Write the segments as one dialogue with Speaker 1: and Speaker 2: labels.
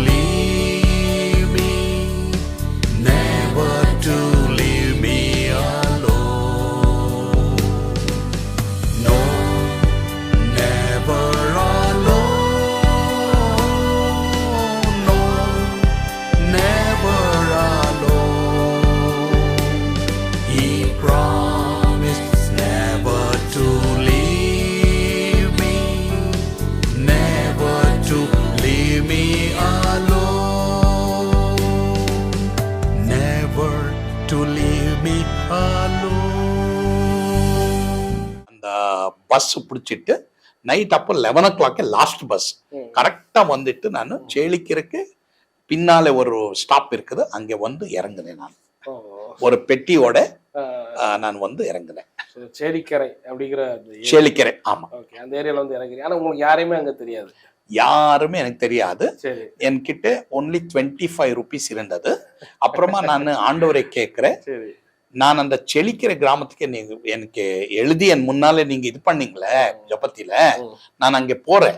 Speaker 1: leave me, never to leave me alone. No, never alone. No, never alone. He promised never to leave me, never to leave me alone, never to leave me alone. அந்த bus பிடிச்சிட்டு night அப்போ 11 o'clock last bus கரெக்டா வந்துட்டு நான் சேலிக்கிறதுக்கு பின்னால ஒரு stop இருக்குது, அங்க வந்து இறங்குனேன். நான் ஒரு பெட்டியோட நான் வந்து இறங்குனேன்.
Speaker 2: சேலிக்கரை அப்படிங்கிற
Speaker 1: சேலிக்கரை, ஆமா.
Speaker 2: அந்த ஏரியால வந்து இறங்குறேன். ஆனா உங்களுக்கு யாரையுமே அங்க தெரியாது?
Speaker 1: யாருமே எனக்கு தெரியாது. என்கிட்ட ஒன்லி 25 rupees இருந்தது. அப்புறமா நான் ஆண்டவரை கேட்கிறேன், நான் அந்த செழிக்கிற கிராமத்துக்கு நீங்க எனக்கு எழுதி என் முன்னாலே நீங்க இது பண்ணீங்களே ஜபத்தில, நான் அங்க போறேன்.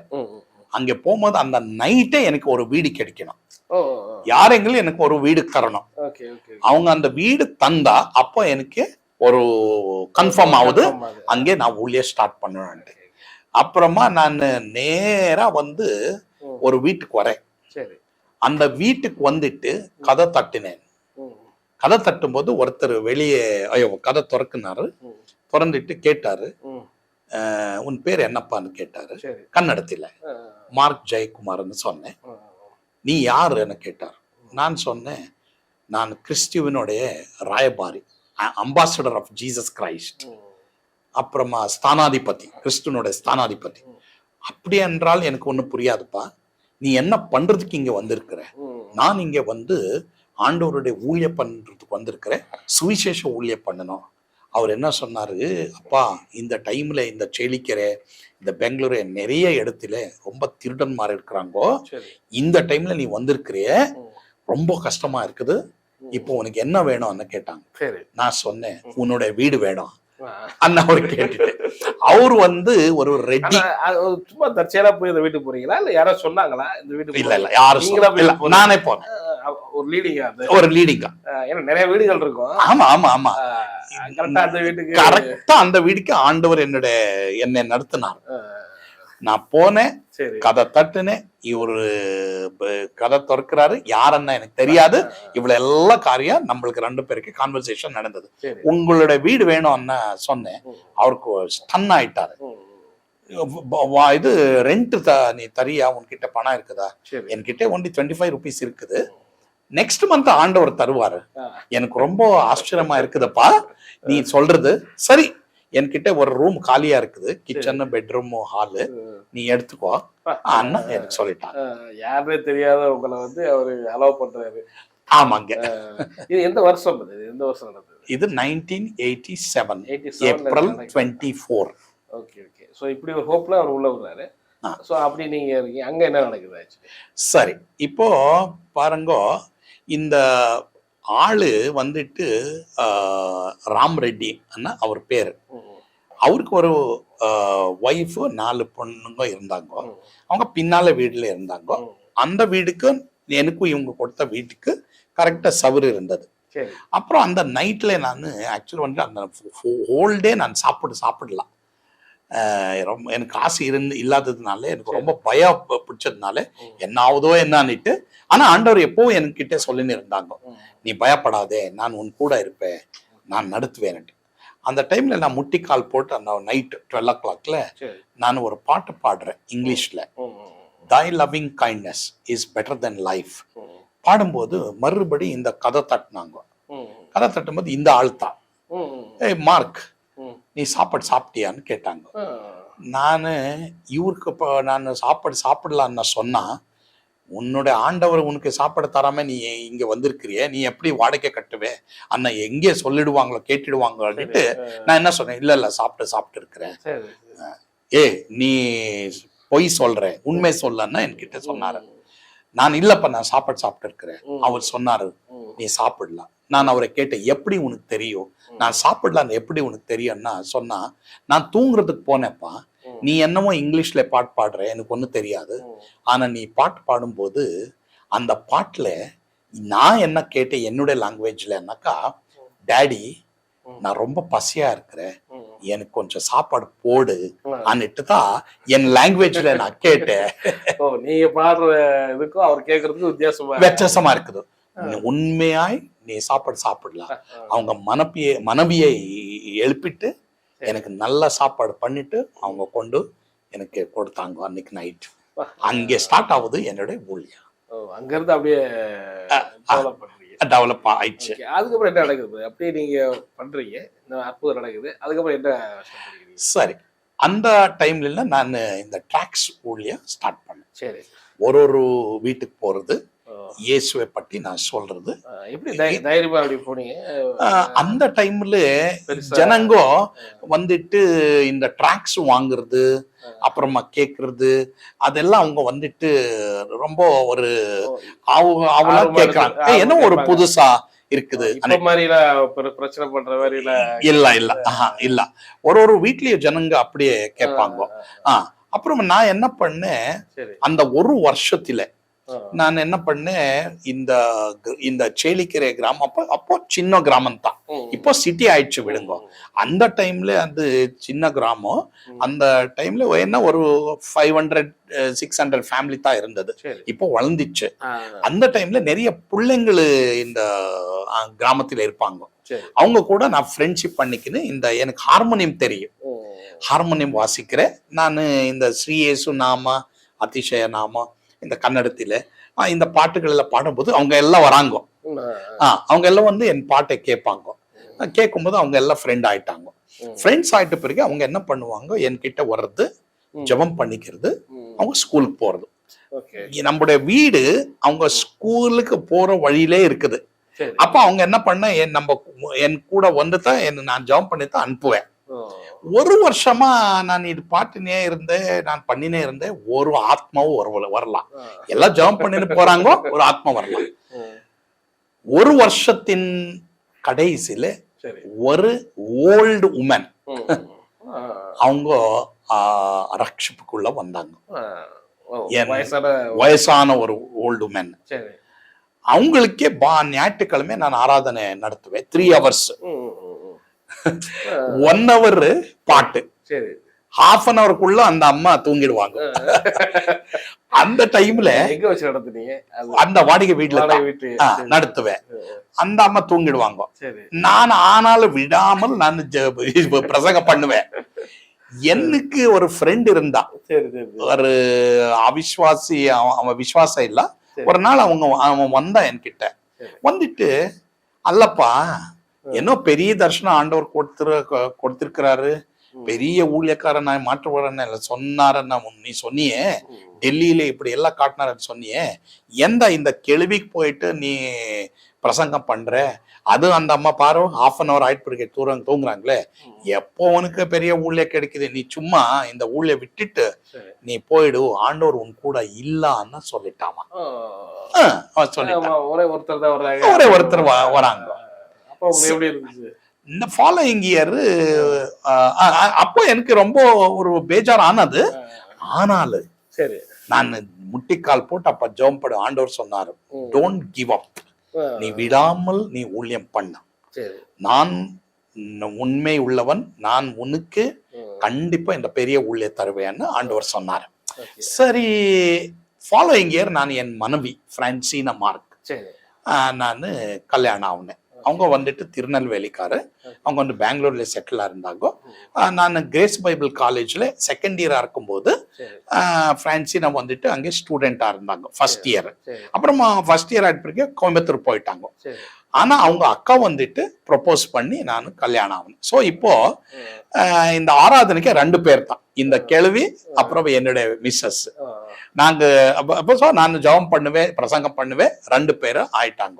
Speaker 1: அங்க போகும்போது அந்த நைட்டே எனக்கு ஒரு வீடு கிடைக்கணும். யாரெங்களும் எனக்கு ஒரு வீடு தரணும். அவங்க அந்த வீடு தந்தா அப்போ எனக்கு ஒரு கன்ஃபார்ம் ஆகுது, அங்கே நான் ஊழிய ஸ்டார்ட் பண்ணுவேன். அப்புறமா நான் நேரா வந்து ஒரு வீட்டுக்கு வரேன். அந்த வீட்டுக்கு வந்துட்டு கதை தட்டினேன். கதை தட்டும் போது ஒருத்தர் வெளியே கதை திறக்குனாரு. திறந்துட்டு கேட்டாரு, உன் பேர் என்னப்பான்னு கேட்டாரு. கன்னடத்துல மார்க் ஜெயக்குமார்னு சொன்னேன். நீ யாருன்னு கேட்டார். நான் சொன்னேன், நான் கிறிஸ்துவனுடைய ராயபாரி, அம்பாசடர் ஆஃப் ஜீசஸ் கிரைஸ்ட், அப்புறமா ஸ்தானாதிபதி, கிறிஸ்துவனுடைய ஸ்தானாதிபதி. அப்படி என்றால் எனக்கு ஒன்றும் புரியாதுப்பா, நீ என்ன பண்றதுக்கு இங்க வந்திருக்கிற? நான் இங்க வந்து ஆண்டவருடைய ஊழிய பண்றதுக்கு வந்திருக்கிறேன், சுவிசேஷ ஊழிய பண்ணணும். அவர் என்ன சொன்னாரு, அப்பா இந்த டைம்ல இந்த சேலிக்கரை, இந்த பெங்களூரு நிறைய இடத்துல ரொம்ப திருடன்மார் இருக்கிறாங்கோ, இந்த டைம்ல நீ வந்திருக்கிறிய, ரொம்ப கஷ்டமா இருக்குது, இப்போ உனக்கு என்ன வேணும்னு கேட்டாங்க. நான் சொன்னேன், உன்னோட வீடு வேணும். அண்ணாவோட கேட்டுட்டு அவரு வந்து ஒரு ரெட்டி.
Speaker 2: சும்மா தற்செயலா போய் இந்த வீட்டுக்கு போறீங்களா, இல்ல யாரோ சொன்னாங்களா இந்த வீட்டுக்கு?
Speaker 1: இல்ல இல்ல, யாரும் நானே போனேன்.
Speaker 2: ஒரு லீடிங்கா?
Speaker 1: ஒரு லீடிங்கா.
Speaker 2: ஏன்னா நிறைய வீடுகள் இருக்கும்.
Speaker 1: ஆமா ஆமா ஆமா,
Speaker 2: கரெக்டா அந்த வீட்டுக்கு,
Speaker 1: கரெக்டா அந்த வீட்டுக்கு ஆண்டவர் என்னை நடத்தினார். நான் போனேன், கதை தட்டுனேன். இவரு கதை திறக்கிறாரு, யாருன்னா எனக்கு தெரியாது. இவ்வளவு எல்லா காரியம் நம்மளுக்கு 2 பேருக்கு கான்வர்சேஷன் நடந்தது. உங்களோட வீடு வேணும்னு சொன்னேன். அவருக்கு ஸ்டன் ஆயிட்டாரு. இது ரெண்ட் நீ தரியா, உன்கிட்ட பணம் இருக்குதா? என்கிட்ட ஒன்லி 25 rupees இருக்குது, நெக்ஸ்ட் மந்த் ஆண்டவர் தருவாரு. எனக்கு ரொம்ப ஆச்சரியமா இருக்குதுப்பா நீ சொல்றது. சரி, என்கிட்ட ஒரு ரூம் காலியா இருக்குது, கிச்சன், பெட்ரூம், ஹாலு, நீ எடுத்துக்கோ அண்ணா எனக்கு சொல்லிட்டான்.
Speaker 2: யாருமே தெரியாத உங்களை வந்து அவரு அலோவ் பண்றாரு.
Speaker 1: ஆமாங்க.
Speaker 2: இது எந்த வருஷம்? எந்த வருஷம் நடந்தது
Speaker 1: இது? 1987 ஏப்ரல் 24.
Speaker 2: Okay okay. ஸோ இப்படி ஒரு ஹோப்ல அவர் உள்ள வர்றாரு. ஸோ அப்படி நீங்க இருக்கீங்க, அங்க என்ன நடக்குது?
Speaker 1: சரி, இப்போ பாருங்க, இந்த ஆளு வந்துட்டு ராம் ரெட்டி அண்ணா அவர் பேரு. அவருக்கு ஒரு ஒய்ஃப், 4 பொண்ணுங்க இருந்தாங்க. அவங்க பின்னால வீடுல இருந்தாங்க. அந்த வீடுக்கு எனக்கும் இவங்க கொடுத்த வீட்டுக்கு கரெக்டா சவுறு இருந்தது. அப்புறம் அந்த நைட்ல நான் ஆக்சுவலி வந்து அந்த ஹோல் டே நான் சாப்பிடலாம். ரொம்ப எனக்கு ஆசை இல்லாததுனால, எனக்கு ரொம்ப பயம் பிடிச்சதுனால என்ன ஆகுதோ என்னன்னுட்டு. ஆனா ஆண்டவர் எப்பவும் என்கிட்ட சொல்லின்னு இருந்தாங்க, நீ பயப்படாதே, நான் உன் கூட இருப்பேன், நான் நடத்துவேன். அந்த டைம்ல நான் முட்டிக்கால் போட்டு அந்த நைட் 12 o'clock நான் ஒரு பாட்டு பாடுறேன் இங்கிலீஷ்ல. Thy loving kindness is better than life. பாடும்போது மறுபடி இந்த கதை தட்டினாங்க. கதை தட்டும்போது இந்த ஆள் தான், ஏய் மார்க், நீ சாப்பிட்டியான்னு கேட்டாங்க. நானு இவருக்கு நான் சாப்பிடலான்னு சொன்னா, உன்னோட ஆண்டவர் உனக்கு சாப்பாடு தராம நீ இங்க வந்திருக்கிறிய, நீ எப்படி வாடகை கட்டுவே அண்ணா, எங்கே சொல்லிடுவாங்களோ கேட்டுடுவாங்கன்னுட்டு நான் என்ன சொன்னேன், இல்ல இல்ல சாப்பிட்டு இருக்கிறேன். ஏ நீ பொய் சொல்ற, உண்மை சொல்லன்னா என்கிட்ட சொன்னாரு. நான் இல்லப்பா, நான் சாப்பிட்டு இருக்கிறேன். அவர் சொன்னாரு, நீ சாப்பிடலாம். நான் அவரை கேட்டேன், எப்படி உனக்கு தெரியும் நான் சாப்பிடலாம், எப்படி உனக்கு தெரியும்னா சொன்னா, நான் தூங்குறதுக்கு போனேன்ப்பா, நீ என்னமோ இங்கிலீஷ்ல பாட்டு பாடுற, எனக்கு ஒன்றும் தெரியாது. ஆனா நீ பாட்டு பாடும்போது அந்த பாட்டுல நான் என்ன கேட்டேன் என்னுடைய லாங்குவேஜ்லன்னாக்கா, டாடி நான் ரொம்ப பசியா இருக்கிறேன், எனக்கு கொஞ்சம் சாப்பாடு போடு அன்னிட்டு தான் என் லாங்குவேஜ்ல நான் கேட்டேன்.
Speaker 2: நீங்க பாடுற இதுக்கும் அவர் கேட்கறதுக்கும்
Speaker 1: வித்தியாசமா இருக்குது. உண்மையாய் நீ சாப்பாடு சாப்பிடலாம். அவங்க மனைவியை எழுப்பிட்டு எனக்கு நல்ல சாப்பாடு பண்ணிட்டு அவங்க கொண்டு எனக்கு கொடுத்தாங்க அன்னைக்கு நைட். அங்கே ஸ்டார்ட் ஆகுது என்னுடைய ஊழியம்.
Speaker 2: அங்க இருந்து அப்படியே
Speaker 1: டெவலப் ஆயிடுச்சு.
Speaker 2: அதுக்கப்புறம் என்ன நடக்குது? அப்படியே நீங்க பண்றீங்க, அற்புதம் நடக்குது. அதுக்கப்புறம் என்ன?
Speaker 1: சரி, அந்த டைம்ல நான் இந்த ட்ராக்ஸ் ஊழியம் ஸ்டார்ட் பண்ணேன்.
Speaker 2: சரி,
Speaker 1: ஒரு வீட்டுக்கு போறது, இயேசுவை பற்றி நான் சொல்றது.
Speaker 2: எப்படி தைரியமா அப்படி போனீங்க?
Speaker 1: அந்த டைம்ல ஜனங்கோ வந்துட்டு இந்த ட்ராக்ஸ் வாங்குறது, அப்புறமா கேக்குறது, அதெல்லாம் அவங்க வந்துட்டு ரொம்ப ஒரு அவங்களா கேக்குறாங்க, என்ன ஒரு புதுசா இருக்குது
Speaker 2: பிரச்சனை பண்ற மாதிரி
Speaker 1: இல்ல. ஒரு வீட்லயும் ஜனங்க அப்படியே கேட்பாங்க. அப்புறம் நான் என்ன பண்ணேன், அந்த ஒரு வருஷத்துல நான் என்ன பண்ணேன், இந்த சேலிக்கரை கிராமம் அப்போ சின்ன கிராமம் தான், இப்போ சிட்டி ஆயிடுச்சு விடுங்க. அந்த டைம்ல அது சின்ன கிராமம். அந்த டைம்ல என்ன ஒரு 500-600 ஃபேமிலி தான் இருந்தது. இப்போ வளர்ந்துச்சு. அந்த டைம்ல நிறைய பிள்ளைங்கள் இந்த கிராமத்துல இருப்பாங்க. அவங்க கூட நான் ஃப்ரெண்ட்ஷிப் பண்ணிக்கின்னு எனக்கு ஹார்மோனியம் தெரியும், ஹார்மோனியம் வாசிக்கிறேன் நான். இந்த ஸ்ரீ இயேசு நாம, அதிசய நாம, இந்த கன்னடத்தில இந்த பாட்டுகள் எல்லாம் பாடும்போது அவங்க எல்லாம் வராங்க. அவங்க எல்லாம் வந்து என் பாட்டை கேட்பாங்க. கேட்கும்போது அவங்க எல்லாம் ஃப்ரெண்ட் ஆயிட்டாங்க. ஃப்ரெண்ட்ஸ் ஆயிட்ட பிறகு அவங்க என்ன பண்ணுவாங்க, என்கிட்ட வர்றது, ஜெபம் பண்ணிக்கிறது, அவங்க ஸ்கூலுக்கு போறது. நம்முடைய வீடு அவங்க ஸ்கூலுக்கு போற வழியிலே இருக்குது. அப்ப அவங்க என்ன பண்ண, என் கூட வந்துதான் நான் ஜெபம் பண்ணித்தான் அனுப்புவேன். ஒரு வருஷமா நான் இது பாட்டுனே இருந்தேன், நான் பண்ணினே இருந்தேன். ஒரு ஆத்மாவும் வரலாம். எல்லாம் ஜெபம் பண்ணிட்டு போறாங்க, ஒரு ஆத்மா வரலாம். ஒரு வருஷத்தின் கடைசியில ஒரு ஓல்டு உமன் அவங்க ரட்சிப்புக்குள்ள வந்தாங்க. வயசான ஒரு ஓல்டு உமன். அவங்களுக்கே ஞாயிற்றுக்கிழமை நான் ஆராதனை நடத்துவேன். 3 hours. 1 hour பாட்டு, half an hour-க்குள்ள அந்த அம்மா தூங்கிடுவாங்க. அந்த டைம்ல அந்த வாடகை வீட்டுல நடத்துவேன். அந்த அம்மா தூங்கிடுவாங்க. நான் ஆனாலும் விடாமல் நான் பிரசங்கம் பண்ணுவேன். எனக்கு ஒரு ஃப்ரெண்ட் இருந்தா, ஒரு அவிஸ்வாசி, அவன் விசுவாசம் இல்ல. ஒரு நாள் அவன் வந்தா என்கிட்ட வந்துட்டு, அல்லப்பா என்ன பெரிய தர்ஷனம் ஆண்டவர் கொடுத்திருக்கிறாரு, பெரிய ஊழியக்காரன் நான் மாற்றுவாரன் சொன்னாரன்னா, நீ சொன்னியே டெல்லியில இப்படி எல்லாம் காட்டினாரன்னு சொன்னியே, இந்த கேள்விக்கு போயிட்டு நீ பிரசங்கம் பண்ற, அது அந்த அம்மா பாரு half an hour ஆயிட்டு தூங்குறாங்களே, எப்போ உனக்கு பெரிய ஊழிய கிடைக்குது, நீ சும்மா இந்த ஊழிய விட்டுட்டு நீ போயிடு, ஆண்டவர் உன் கூட இல்லான்னு சொல்லிட்டாமா. ஒரே ஒருத்தர் வராங்க. இந்த ஃபாலோயிங் இயர் அப்போ எனக்கு ரொம்ப ஒரு பேஜார் ஆனது. ஆனாலும் நான் முட்டிக்கால் போட்டு அப்ப ஜெபம் பண்ண ஆண்டவர் சொன்னாரு, டோன்ட் கிவ் அப், நீ விடாமல் நீ ஊழியம் பண்ண, நான் உண்மை உள்ளவன், நான் உனக்கு கண்டிப்பா இந்த பெரிய ஊழிய தருவேன்னு ஆண்டவர் சொன்னாரு. சரி, ஃபாலோயிங் இயர் நான் என் மனைவி பிரான்சினா மார்க் நான் கல்யாணம் ஆகுனேன். அவங்க வந்துட்டு திருநெல்வேலிக்காரு, அவங்க வந்து பெங்களூர்ல செட்டில் இருந்தாங்க. நான் கிரேஸ் பைபிள் காலேஜ்ல செகண்ட் இயரா இருக்கும்போது பிரான்சினா வந்துட்டு அங்கே ஸ்டூடெண்டா இருந்தாங்க ஃபர்ஸ்ட் இயர். அப்புறமா ஃபர்ஸ்ட் இயர் ஆயிட்டு பிறகு கோயம்புத்தூர் போயிட்டாங்க. ஆனா அவங்க அக்கா வந்துட்டு ப்ரொபோஸ் பண்ணி நான் கல்யாணம் ஆகணும். ஸோ இப்போ இந்த ஆராதனைக்கு 2 பேர் தான், இந்த கேள்வி அப்புறம் என்னுடைய மிஸ்ஸஸ். நாங்க நான் ஜெபம் பண்ணுவேன், பிரசங்கம் பண்ணுவேன், 2 பேரும் ஆயிட்டாங்க.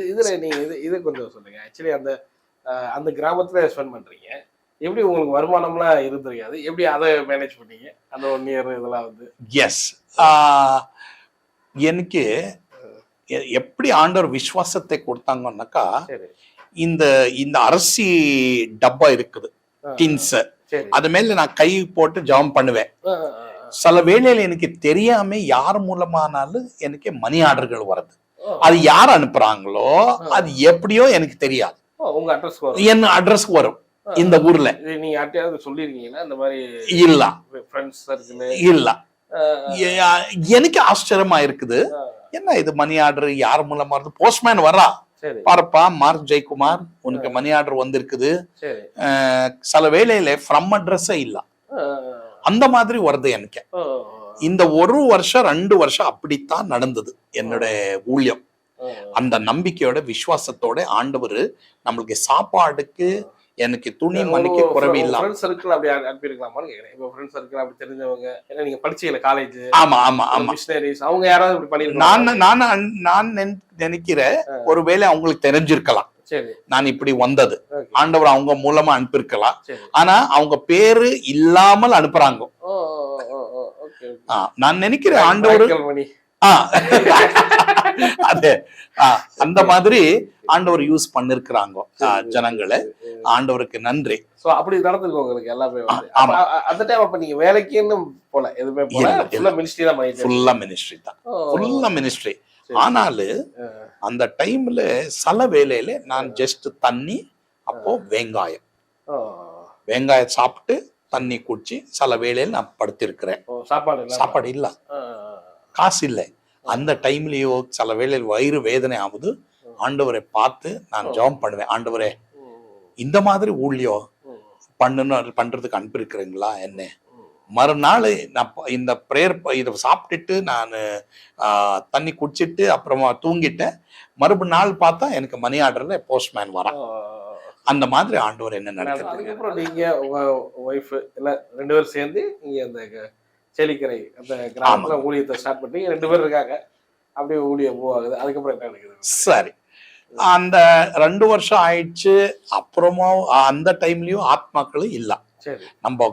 Speaker 2: இதுல நீங்க இது கொஞ்சம் சொல்லுங்க. ஆக்சுவலி அந்த கிராமத்துல ஸ்பெண்ட் பண்றீங்க, எப்படி உங்களுக்கு வருமானம்லாம் இருந்திருக்காது, எப்படி அதை மேனேஜ் பண்ணீங்க அந்த 1 year இதெல்லாம் வந்து?
Speaker 1: எஸ், எனக்கு எப்படி ஆண்டவர் விசுவாசத்தை கொடுத்தாங்கன்னாக்கா, இந்த அரிசி டப்பா இருக்குது, டின்ஸ், அது மேல நான் கை போட்டு ஜெபம் பண்ணுவேன். சில வேளையில எனக்கு தெரியாம யார் மூலமானாலும் எனக்கு மணி ஆர்டர்கள் வருது. அது யார் அனுப்புறாங்களோ அது எப்படியோ எனக்கு தெரியாது.
Speaker 2: உங்க அட்ரஸ்
Speaker 1: என்ன அட்ரஸ்க்கு வரும் இந்த ஊர்ல.
Speaker 2: நீங்க யார்ட்டையாவது சொல்லிருக்கீங்களா இந்த மாதிரி?
Speaker 1: இல்ல
Speaker 2: ஃப்ரெண்ட்ஸ் சர்க்கிள்
Speaker 1: இல்ல. எனக்கு ஆச்சரியமா இருக்குது, என்ன இது மணி ஆர்டர் யார் மூலமா வருது? போஸ்ட்மேன் வரா, பாருப்பா மார்க் ஜெயக்குமார் உனக்கு மணி ஆர்டர் வந்திருக்குது. சில வேளையில ஃப்ரம் அட்ரஸே இல்ல, அந்த மாதிரி வருது எனக்கு. இந்த 1 வருஷம் 2 வருஷம் அப்படித்தான் நடந்தது என்னோட ஊழியம். அந்த நம்பிக்கையோட விசுவாசத்தோட ஆண்டவர் நம்மளுக்கு சாப்பாடுக்கு எனக்கு துணி மணிக்கு குறைவு இல்ல.
Speaker 2: அப்படி அனுப்பியிருக்கலாமான்னு கேக்குறேன். இப்போ ஃப்ரெண்ட்ஸ் சர்க்கிள் அப்படி தெரிஞ்சவங்க, ஏன்னா நீங்க படிச்சீங்க காலேஜ்.
Speaker 1: ஆமா ஆமா ஆமா.
Speaker 2: மிஷனரிஸ் அவங்க யாராவது இப்படி பண்ணிருக்காங்க?
Speaker 1: நான் நினைக்கிறேன் ஒருவேளை அவங்களுக்கு தெரிஞ்சிருக்கலாம் நான் இப்படி வந்தது. ஆண்டவர் அவங்க மூலமா அனுப்பியிருக்கலாம். ஆனா அவங்க பேரு இல்லாமல் அனுப்புறாங்க. நான் நினைக்கிறேன் ஆண்டவர் அது அந்த மாதிரி ஆண்டவர் யூஸ் பண்ணிருக்கிறாங்க ஜனங்களை. ஆண்டவருக்கு நன்றி.
Speaker 2: சோ அப்படி நடந்துருக்கு உங்களுக்கு எல்லாமே. அந்த டைம் அப்ப நீங்க வேலைக்குன்னு போல எதுவுமே போல, ஃபுல்லா மினிஸ்ட்ரி தான் பண்ணிட்டு?
Speaker 1: ஃபுல்லா மினிஸ்ட்ரி தான், ஃபுல்லா மினிஸ்ட்ரி. ஆனாலும் அந்த டைம்ல சில வேலையில நான் ஜஸ்ட் தண்ணி, அப்போ வெங்காயம் சாப்பிட்டு தண்ணி குடிச்சு சில வேலையில நான் படுத்திருக்கிறேன். சாப்பாடு இல்ல, காசு இல்லை. அந்த டைம்லயோ சில வேளையில் வயிறு வேதனை ஆகுது. ஆண்டவரை பார்த்து நான் ஜெபம் பண்ணுவேன், ஆண்டவரே இந்த மாதிரி ஊழியம் பண்றதுக்கு அனுப்பியிருக்கிறீங்களா என்ன? மறுநாள் நான் இந்த பிரேயர் இதை சாப்பிட்டுட்டு நான் தண்ணி குடிச்சிட்டு அப்புறமா தூங்கிட்டேன். மறுநாள் பார்த்தா எனக்கு மணி ஆர்டர்ல போஸ்ட்மேன் வரான். அந்த மாதிரி ஆண்டவர் என்ன நடக்குது.
Speaker 2: அதுக்கப்புறம் நீங்க உங்க ஒய்ஃப் எல்லாம் 2 பேரும் சேர்ந்து நீங்க அந்த செலிக்கரை அந்த கிராமத்துல ஊழியத்தை ஸ்டார்ட் பண்ணி 2 பேர் இருக்காங்க, அப்படியே ஊழியம் போவாகுது. அதுக்கப்புறம் என்ன நடக்குது?
Speaker 1: சரி, அந்த 2 வருஷம் ஆயிடுச்சு. அப்புறமா அந்த டைம்லயும் ஆத்மாக்களும் இல்ல. நம்ம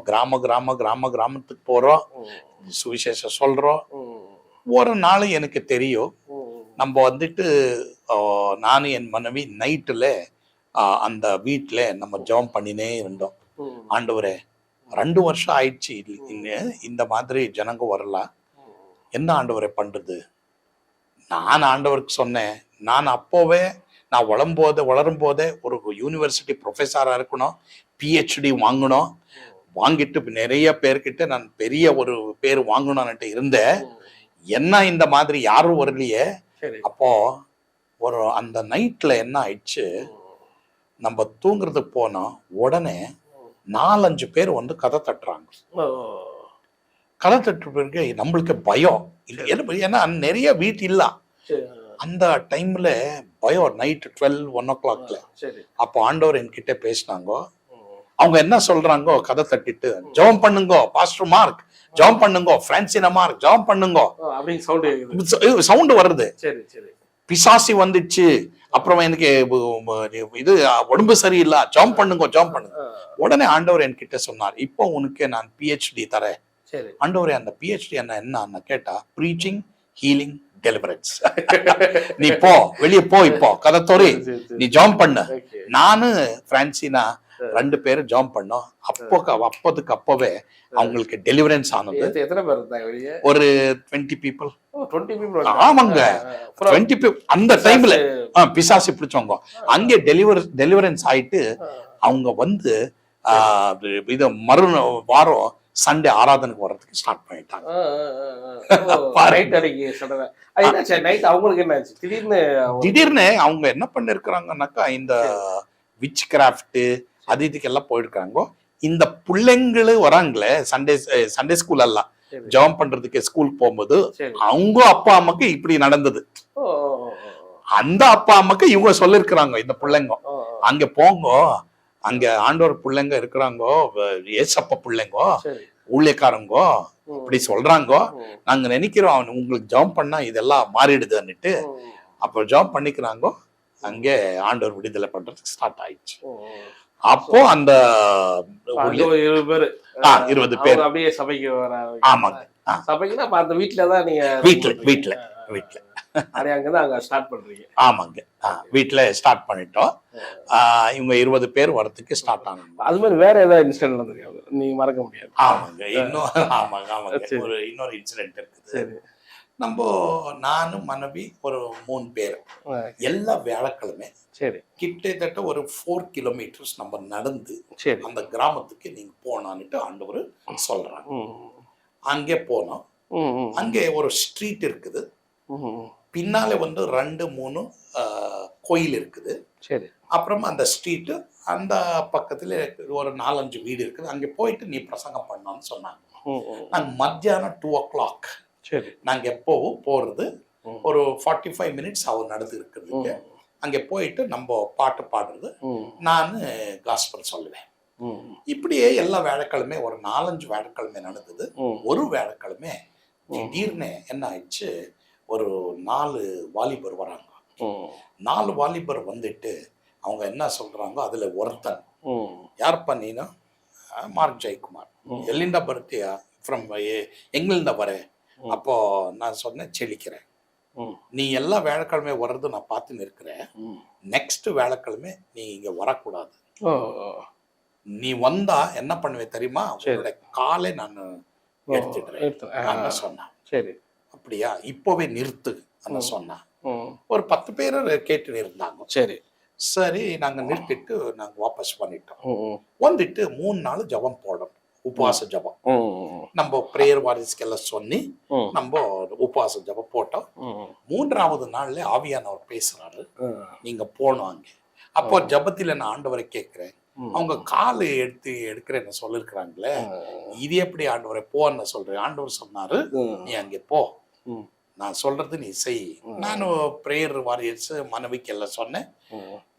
Speaker 1: கிராமத்துக்கு போறோம், சுவிசேஷம் சொல்றோம். ஒரு நாள் எனக்கு தெரியும், நம்ம வந்துட்டு நானும் என் மனைவி நைட்டுல அந்த வீட்டுல நம்ம ஜெபம் பண்ணினே இருந்தோம். ஆண்டவரே 2 வருஷம் ஆயிடுச்சு, இந்த மாதிரி ஜனங்க வரலாம், என்ன ஆண்டவரை பண்றது? நான் ஆண்டவருக்கு சொன்னேன், நான் அப்போவே நான் வளரும் போதே ஒரு யூனிவர்சிட்டி ப்ரொஃபஸரா இருக்கணும், பிஹெச்டி வாங்கணும், வாங்கிட்டு நிறைய பேர்கிட்ட நான் பெரிய ஒரு பேர் வாங்கணும்னுட்டு இருந்தேன். என்ன இந்த மாதிரி யாரும் வரலையே. அப்போ அந்த நைட்ல என்ன ஆயிடுச்சு, நம்ம தூங்குறதுக்கு போனோம், உடனே 4-5 பேர் வந்து கதை தட்டுறாங்க. கதை தட்டு பிறகு நம்மளுக்கு பயம், ஏன்னா நிறைய வீட்டு இல்ல அந்த டைம்ல பயம். Night 12-1 o'clock. அப்போ ஆண்டவர் என்கிட்ட பேசினாங்க. அவங்க என்ன சொல்றாங்க, கதை தட்டிட்டு ஜெபம் பண்ணுங்க பாஸ்டர் மார்க், ஜெபம் பண்ணுங்க பிரான்சினா மார்க், ஜெபம் பண்ணுங்க அப்படின்னு சவுண்ட் வருது. பிசாசி வந்துச்சு. அப்புறம் எனக்கு இது உடம்பு சரியில்லை, ஜெபம் பண்ணுங்க. உடனே ஆண்டவர் என்கிட்ட சொன்னார், இப்போ உனக்கு நான் பிஹெச்டி தரேன். ஆண்டவரே அந்த பிஹெச்டி என்ன கேட்டா, ப்ரீச்சிங், ஹீலிங், டெலிவரன்ஸ். நீ போ, வெளியே போ, இப்போ கதத்தோரி நீ ஜெபம் பண்ணு. நானு பிரான்சினா 2 பேரும் ஜெபம் பண்ணோம். அப்பவே அவங்களுக்கு டெலிவரன்ஸ் ஆனது.
Speaker 2: எத்தனை பேர் இருந்தாங்க வெளியே?
Speaker 1: ஒரு 20 people. ஆமாங்க, 20 people. அந்த டைம்ல பிசாசி பிடிச்சவங்க அங்கே டெலிவரன்ஸ் ஆயிட்டு அவங்க வந்து இது மறுவாரம் சண்டே ஆராதனைக்கு வர்றதுக்கு ஸ்டார்ட் பண்ணிட்டாங்க. திடீர்னு அவங்க என்ன பண்ணிருக்கிறாங்கன்னாக்கா, இந்த விச் கிராஃப்ட் அது இதுக்கெல்லாம் போயிருக்காங்க. இந்த பிள்ளைங்களும் வராங்களே சண்டே ஸ்கூல் எல்லாம் ஜெபம் பண்றதுக்கு ஸ்கூலுக்கு போகும்போது அவங்க அப்பா அம்மாக்கு இப்படி நடந்தது. அந்த அப்பா அம்மாக்கு இவங்க சொல்லிருக்கிறாங்க, இந்த பிள்ளைங்க அங்க போங்க, அங்க ஆண்டவர் பிள்ளைங்க இருக்கிறாங்க, ஏசப்பா பிள்ளைங்க, ஊழியக்காரங்க இப்படி சொல்றாங்க. நாங்க நினைக்கிறோம் உங்களுக்கு ஜெபம் பண்ணா இதெல்லாம் மாறிடுதுன்னுட்டு. அப்ப ஜெபம் பண்ணிக்கிறாங்க. அங்கே ஆண்டவர் விடுதலை பண்றதுக்கு ஸ்டார்ட் ஆயிடுச்சு. அப்போ அந்த 20 பேர்
Speaker 2: அப்படியே சபைக்கு வராங்க.
Speaker 1: ஆமாங்க,
Speaker 2: சபைக்குன்னா அந்த வீட்டுலதான் நீங்க
Speaker 1: வீட்டுல
Speaker 2: அங்கதான் அங்க ஸ்டார்ட் பண்றீங்க?
Speaker 1: ஆமாங்க, வீட்டுல ஸ்டார்ட் பண்ணிட்டோம். இவங்க 20 பேர் வரதுக்கு ஸ்டார்ட் ஆனாங்க.
Speaker 2: அது மாதிரி வேற ஏதாவது இன்சிடென்ட் நடந்திருக்கு? நீங்க மறக்க முடியாது.
Speaker 1: ஆமாங்க. ஆமாங்க. இன்னொரு இன்சிடென்ட் இருக்குது.
Speaker 2: சரி.
Speaker 1: நானும் மனைவி ஒரு 3 பேர் எல்லா வியாழக்கிழமை
Speaker 2: சரி.
Speaker 1: கிட்டத்தட்ட ஒரு 4 கிலோமீட்டர்ஸ் நம்ம நடந்து
Speaker 2: சரி.
Speaker 1: அந்த கிராமத்துக்கு நீங்க போனான்னுட்டு ஆண்டவர் சொல்றாங்க. அங்கே போனோம். அங்கே ஒரு ஸ்ட்ரீட் இருக்குது. பின்னாலே 2-3 கோயில் இருக்குது.
Speaker 2: சரி.
Speaker 1: அப்புறமா அந்த ஸ்ட்ரீட்டு அந்த பக்கத்துல ஒரு 4-5 வீடு இருக்குது. அங்கே போயிட்டு நீ பிரசங்கம் பண்ணோன்னு சொன்னாங்க. நாங்க மத்தியானம் 2 o'clock.
Speaker 2: சரி.
Speaker 1: நாங்க எப்போவும் போறது ஒரு 45 மினிட்ஸ் அவர் நடந்து இருக்கிறதுக்கு. அங்கே போயிட்டு நம்ம பாட்டு பாடுறது, நான் காஸ்பல் சொல்லுவேன். இப்படியே எல்லா வியாழக்கிழமை ஒரு 4-5 வியாழக்கிழமை நடந்தது. ஒரு வியாழக்கிழமை திடீர்னு என்ன ஆயிடுச்சு, ஒரு 4 வாலிபர் வராங்க. 4 வாலிபர் வந்துட்டு அவங்க என்ன சொல்றாங்க, அதுல ஒருத்தன், யார் பண்ணினா மார்க் ஜெயக்குமார், எல்லிண்டா பர்த்தியா ஃப்ரம் எங்கிலிருந்தா வர. அப்போ நான் சொன்னேன், செழிக்கிறேன், நீ எல்லா வியாழக்கிழமை வர்றது நான் பார்த்து இருக்கிறேன். நெக்ஸ்ட் வியாழக்கிழமை நீ இங்க வரக்கூடாது. நீ வந்தா என்ன பண்ணுவேன் தெரியுமா, உன்னோட காலை நான் எடுத்துடுறேன் சொன்னான். சரி, அப்படியா, இப்போவே நிறுத்து சொன்னான். ஒரு 10 பேர் கேட்டு இருந்தாங்க. சரி சரி, நாங்க நிறுத்திட்டு நாங்க வாபஸ் பண்ணிட்டோம். வந்துட்டு 3 நாள் ஜபம் போடணும், உபவாச ஜபம். நம்ம பிரேயர் வாரிஸ்க்கெல்லாம் சொல்லி நம்ம உபவாச ஜபம் போட்டோம். 3ஆவது நாள்ல ஆவியானவர் பேசுறாரு, நீங்க போனோம் அங்கே. அப்போ ஜபத்துல நான் ஆண்டவரை கேட்கிறேன், அவங்க காலை எடுக்கிறேன்னு சொல்லிருக்கிறாங்களே, இது எப்படி ஆண்டவரை போன்னு சொல்றேன். ஆண்டவர் சொன்னாரு, நீ அங்கே போ, நான் சொல்றது நீ செய். நானும் பிரேயர் வாரியர்ஸ் மனைவிக்கு எல்லாம் சொன்னேன்.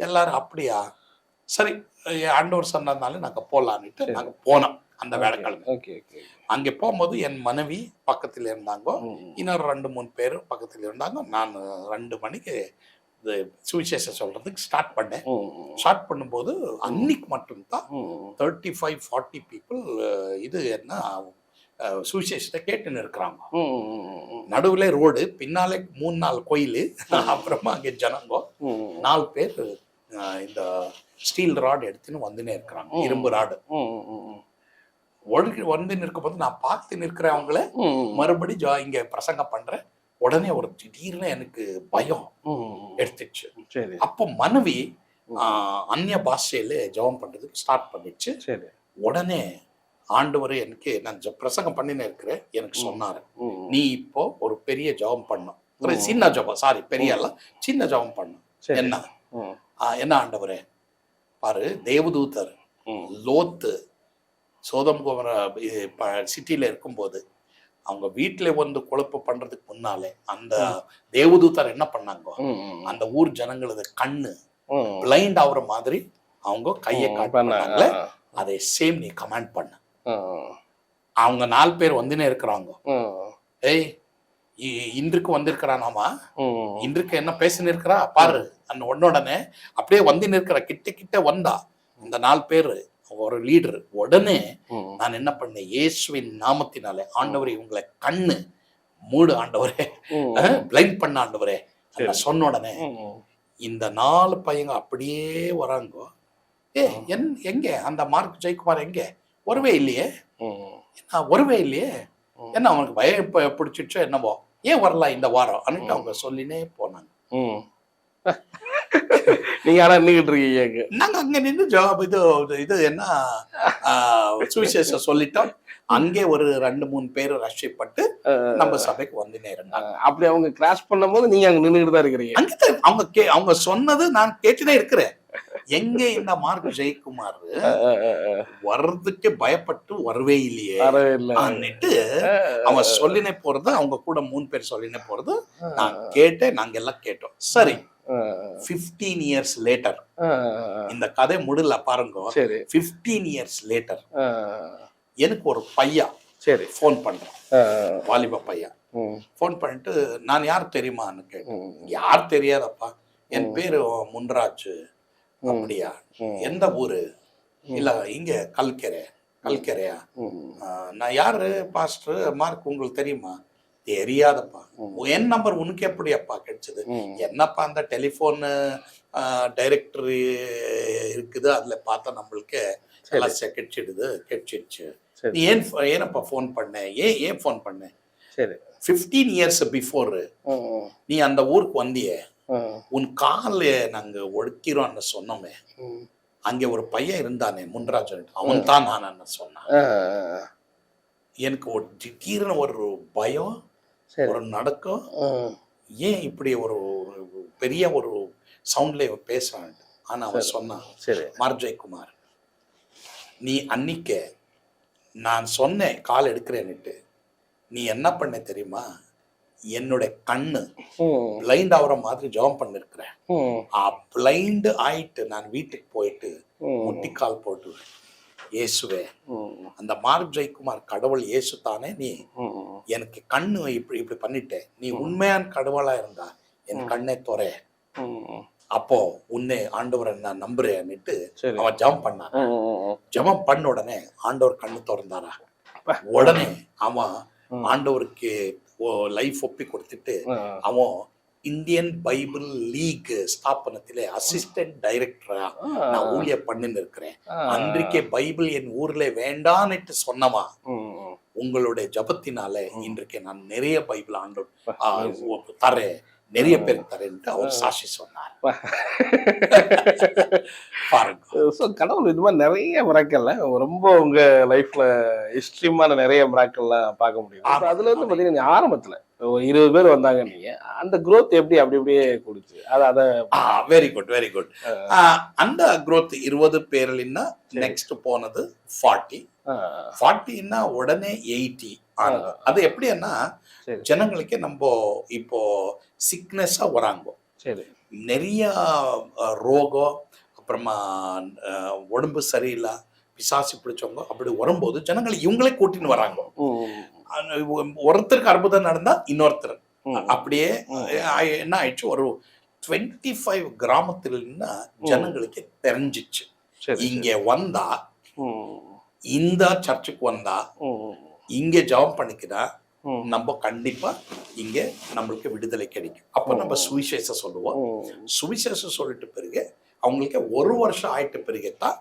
Speaker 1: எல்லாரும் அப்படியா, சரி ஆண்டவர் சொன்னதுனால நாங்க போலான்னுட்டு நாங்க போனோம் அந்த வேலைக்கிழமை. அங்கே போகும்போது என் மனைவி பக்கத்துல இருந்தாங்க, இன்னொரு 2-3 பேர் பக்கத்துல இருந்தாங்க. நான் 2 மணிக்கு சுவிசேஷம் சொல்றதுக்கு ஸ்டார்ட் பண்ணேன். ஸ்டார்ட் பண்ணும்போது அன்னைக்கு மட்டும்தான் 35-40 பீப்புள் இது என்ன சுவிசேஷத்தை கேட்டுன்னு இருக்கிறாங்க. நடுவுல ரோடு, பின்னாலே 3-4 கோயில், அப்புறமா அங்கே ஜனங்க 4 பேர் இந்த ஸ்டீல் ராட் எடுத்துன்னு வந்துனே இருக்கிறாங்க, இரும்பு ராடு ஒழுங்கு வந்து நிற்கும் போது நான் பார்த்து நிற்கிறேன் அவங்கள. மறுபடி இங்க பிரசங்கம் பண்றேன். உடனே ஒரு திடீர்னு எனக்கு பயம் எடுத்துச்சு. அப்போ மனைவி அந்நிய பாஷையில ஜெபம் பண்றதுக்கு ஸ்டார்ட் பண்ணிச்சு. உடனே ஆண்டவர் எனக்கு, நான் பிரசங்கம் பண்ணினே இருக்கிறேன், எனக்கு சொன்னாரு, நீ இப்போ ஒரு பெரிய ஜெபம் பண்ணும், ஒரு சின்ன ஜெபம், சாரி பெரிய எல்லாம் சின்ன ஜெபம் பண்ணும். என்ன ஆண்டவரே, பாரு, தேவதூதர் லோத்து சோதம் சிட்டியில இருக்கும்போது அவங்க வீட்டுல வந்து குழப்ப பண்றதுக்கு முன்னாலே அந்த தேவதூதர் என்ன பண்ணாங்க, அந்த ஊர் ஜனங்களது கண்ணு பிளைண்ட் ஆகுற மாதிரி அவங்க கையை காட்டினாங்களே, அதை சேம் நீ கமாண்ட் பண்ண. அவங்க 4 பேர் வந்துனே இருக்கிறாங்க. ஏய், இன்றுக்கு வந்திருக்கிறானாமா, இன்றுக்கு என்ன பேசின்னு இருக்கிறா பாரு. அந்த உடனே அப்படியே வந்து நிற்கிற, கிட்ட வந்தா இந்த 4 பேரு, ஒரு லீடர். உடனே நான் என்ன பண்ணேன், இயேசுவின் நாமத்தினாலே, ஆண்டவரே உங்களை கண்ணு மூடு ஆண்டவரே, பிளைண்ட் பண்ண ஆண்டவரே சொன்ன உடனே இந்த 4 பையங்க அப்படியே வராங்க. எங்க அந்த மார்க் ஜெயக்குமார் எங்க, வரவே இல்லையே, வரவே இல்லையே, என்ன அவனுக்கு பயம் பிடிச்சிச்சோ என்னவோ, ஏன் வரலாம் இந்த வாரம் அன்னைக்கு அவங்க சொல்லினே போனாங்க.
Speaker 2: நீங்க ஆனா நின்றுட்டு இருக்கீங்க.
Speaker 1: நாங்க அங்க நின்று ஜாப் இது என்ன சுவிசேஷம் சொல்லிட்டோம். அங்கே ஒரு 2-3 பேர் ரஷ்யப்பட்டு நம்ம சபைக்கு வந்து நேரம்.
Speaker 2: அப்படி அவங்க கிராஸ் பண்ணும்போது நீங்க அங்க நின்றுட்டு தான் இருக்கிறீங்க.
Speaker 1: அங்க அவங்க சொன்னது நான் கேட்டுதான் இருக்கிறேன். எங்க இந்த மார்க் ஜெயக்குமார் வர்றதுக்கு பயப்பட்டு வரவே இல்லையே அன்னிட்டு அவங்க சொல்லினே போறது, அவங்க கூட 3 பேர் சொல்லினே போறது நான் கேட்டேன். நாங்க எல்லாம் கேட்டோம். சரி, 15 years later, இந்த கதை முடியல பாருங்க. 15 years later எனக்கு ஒரு பையன் போன் பண்றான், வாலிப பையன் போன் பண்ணிட்டு, நான் யார் தெரியுமான்னு கேட்டேன். யார் தெரியாதப்பா, என் பேரு முன்ராஜ். அப்படியா, எந்த ஊரு? இல்ல இங்க கல்கரையா. நான் யாரு பாஸ்டர் மார்க், உங்களுக்கு தெரியுமா? தெரியாதப்பா. என் நம்பர் உனக்கு எப்படி அப்பா கிடைச்சது? என்னப்பா அந்த டெலிபோன் டைரக்டர் இருக்குது, அதுல பார்த்தா நம்மளுக்கு எல்லாம் கெட்சிடுச்சு. நீ ஏனப்பா ஃபோன் பண்ண, ஏன் ஃபோன் பண்ண?
Speaker 2: சரி,
Speaker 1: 15 இயர்ஸ் பிஃபோர் நீ அந்த ஊருக்கு வந்தியே, உன் கால நாங்க ஒடுக்கிறோம்னு சொன்னோமே, அங்கே ஒரு பையன் இருந்தானே முன்ராஜன், அவன் தான் நான் சொன்னான். எனக்கு ஒரு திடீர்னு ஒரு பயம், ஒரு நடக்கம். ஏன் இப்படி ஒரு பெரிய ஒரு சவுண்ட்ல பேசுறான்? ஆனா அவன் சொன்னான், மார்ஜெயக்குமார், நீ அன்னிக்க நான் சொன்னேன் கால் எடுக்கிறேன்னுட்டு, நீ என்ன பண்ண தெரியுமா? என்னோட கண்ணு பிளைண்ட் ஆகிற மாதிரி ஜெபம் பண்ணிருக்கிறேன். பிளைண்ட் ஆயிட்டு நான் வீட்டுக்கு போயிட்டு முட்டிக்கால் போட்டு, இயேசுவே, அந்த மார்க் ஜெயக்குமார் கடவுள் இயேசு தானே, நீ எனக்கு கண்ணு இப்படி பண்ணிட்டேன், நீ உண்மையான கடவுளா இருந்தா என் கண்ணை தொற, அப்போ உன்னை ஆண்டவரை நான் நம்புறேன்னுட்டு அவன் ஜெபம் பண்ணான். ஜெபம் பண்ண உடனே ஆண்டவர் கண்ணு திறந்தாரா. உடனே அவன் ஆண்டவருக்கு லைஃப் ஒப்பி கொடுத்துட்டு அவன் இந்தியன் பைபிள் லீக் ஸ்தாபனத்திலே அசிஸ்டன்ட் டைரக்டரா நான் ஊழிய பண்ணின்னு இருக்கிறேன். அன்றைக்கே பைபிள் என் ஊர்ல வேண்டான்னுட்டு சொன்னவா, உங்களுடைய ஜபத்தினால இன்றைக்கு நான் நிறைய பைபிள் ஆண்டவர் தரேன், நிறைய பேர் தரேன்ட்டு அவர் சாட்சி சொன்னார்.
Speaker 2: கடவுள் இது மாதிரி நிறைய மிராக்கல்ல ரொம்ப உங்க லைஃப்ல எக்ஸ்ட்ரீமான நிறைய மிராக்கல்லாம் பார்க்க முடியும். அதுல இருந்து பாத்தீங்கன்னா ஆரம்பத்துல ஒரு 20 பேர் வந்தாங்க, நீங்க அந்த growth எப்படி அப்படி அப்படியே கொடுத்து அத
Speaker 1: வெரி குட். அந்த growth 20 பேர்லன்னா நெக்ஸ்ட் போனது 40 உடனே 80 ஆனது. அது எப்படின்னா ஜனங்களுக்கு நம்ம இப்போ சிக்னஸா வராங்க, நிறைய ரோகம், அப்புறமா உடம்பு சரியில்லை, பிசாசு பிடிச்சவங்க, அப்படி வரும்போது ஜனங்கள் இவங்களே கூட்டின்னு வராங்க. ஒருத்தருக்கு அற்புதம் நடந்தா இன்னொருத்தர் அப்படியே என்ன ஆயிடுச்சு, ஒரு 25 கிராமத்துல ஜனங்களுக்கு தெரிஞ்சிச்சு, இங்க வந்தா, இந்த சர்ச்சுக்கு வந்தா, இங்க ஜெபம் பண்ணிக்கிட்டா நம்ம கண்டிப்பா இங்க நம்மளுக்கு விடுதலை கிடைக்கும். அப்ப நம்ம சுவிசேஷம் சொல்லுவோம். சுவிசேஷம் சொல்லிட்டு பிறகு அவங்களுக்கு 1 வருஷம் ஆயிட்ட பிறகுதான்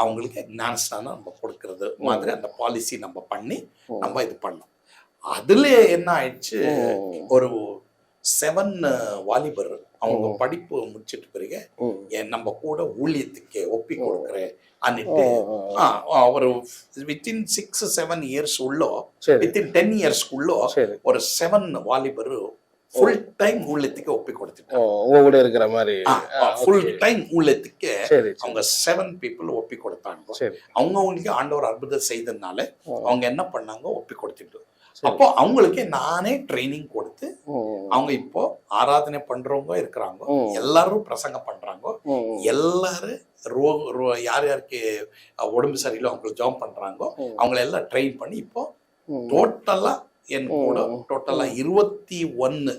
Speaker 1: அவங்களுக்கு ஞானஸ்நானம் நம்ம கொடுக்கறது மாதிரி அந்த பாலிசி நம்ம பண்ணி நம்ம இது பண்ணோம். அதுல என்ன ஆயிடுச்சு, ஒரு 7 வாலிபர் அவங்க படிப்பு முடிச்சிட்டு பிறகு நம்ம கூட ஊழியத்துக்கு ஒப்பி கொடுக்குறேன் அன்னிட்டு ஒரு வித்தின் 6-7 இயர்ஸ் உள்ளோ, வித்தின் 10 இயர்ஸ்க்குள்ளோ ஒரு 7 வாலிபர் ஃபுல் டைம் ஊழியத்துக்கு ஒப்பி கொடுத்துட்டாங்க.
Speaker 2: இருக்கிற மாதிரி
Speaker 1: ஃபுல் டைம் ஊழியத்துக்கு அவங்க 7 பீப்புள் ஒப்பி கொடுத்தாங்க. அவங்களுக்கு ஆண்டவர் அற்புதம் செய்ததுனால அவங்க என்ன பண்ணாங்க, ஒப்பி கொடுத்துட்டு, அப்போ அவங்களுக்கு நானே ட்ரைனிங் கொடுத்து அவங்க இப்போ ஆராதனை பண்றவங்க இருக்கிறாங்க, எல்லாரும் பிரசங்கம் பண்றாங்க, எல்லாரும் யார் யாருக்கு உடம்பு சரியில்லை அவங்களுக்கு ஜாப் பண்றாங்க, அவங்கள எல்லாம் ட்ரெயின் பண்ணி இப்போ டோட்டலா என் கூட டோட்டலா 21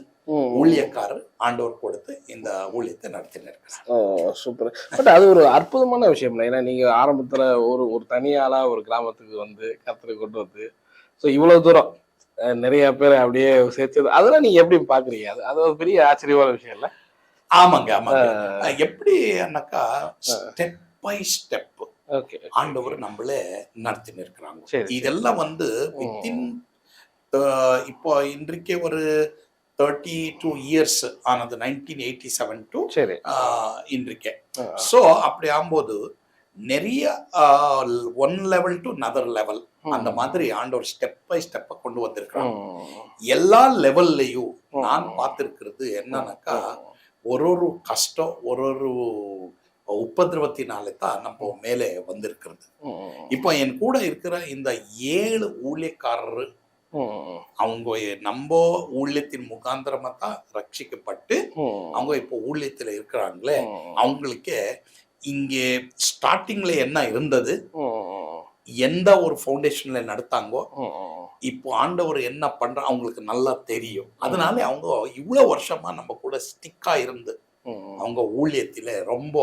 Speaker 1: ஊழியக்காரர் ஆண்டவர் கொடுத்து இந்த ஊழியத்தை நடத்தினார்.
Speaker 2: சூப்பர். பட் அது ஒரு அற்புதமான விஷயம் இல்லை, ஏன்னா நீங்க ஆரம்பத்துல ஒரு தனியாளா ஒரு கிராமத்துக்கு வந்து கர்த்தரை கொண்டு வந்து இவ்வளவு தூரம் நிறைய பேர் அப்படியே சேர்த்து, அதெல்லாம் நீங்க எப்படி பாக்குறீங்க? அது ஒரு பெரிய ஆச்சரியமான விஷயம் இல்ல?
Speaker 1: ஆமாங்க. எப்படின்னாக்கா ஸ்டெப் பை ஸ்டெப் ஆண்டவர் நம்மளே நடத்தின்னு இருக்கிறாங்க. இதெல்லாம் வந்து வித்தின் இப்போ இன்றைக்கே ஒரு 32 இயர்ஸ் ஆனது, 1987 டு இன்றைக்கே. ஸோ அப்படி ஆகும்போது நிறைய 1 லெவல் டு another லெவல் அந்த மாதிரி ஆண்டவர் ஸ்டெப் பை ஸ்டெப்பை கொண்டு வந்திருக்கிறாங்க. எல்லா லெவல்லையும் நான் பார்த்திருக்கிறது என்னன்னாக்கா, ஒரு கஷ்டம், ஒரு உபதிரவத்தினாலே தான் நம்ம மேலே வந்திருக்கிறது. இப்போ என் கூட இருக்கிற இந்த 7 ஊழியக்காரர் அவங்க நம்ம ஊழியத்தின் முகாந்திரமா தான் ரட்சிக்கப்பட்டு அவங்க இப்போ ஊழியத்துல இருக்கிறாங்களே, அவங்களுக்கு இங்கே ஸ்டார்டிங்ல என்ன இருந்தது, எந்த ஒரு ஃபவுண்டேஷன்ல நடத்தாங்கோ, இப்போ ஆண்டவர் என்ன பண்ற அவங்களுக்கு நல்லா தெரியும். அதனால அவங்க இவ்வளவு வருஷமா நம்ம கூட ஸ்டிக்கா இருந்து அவங்க ஊழியத்தில ரொம்ப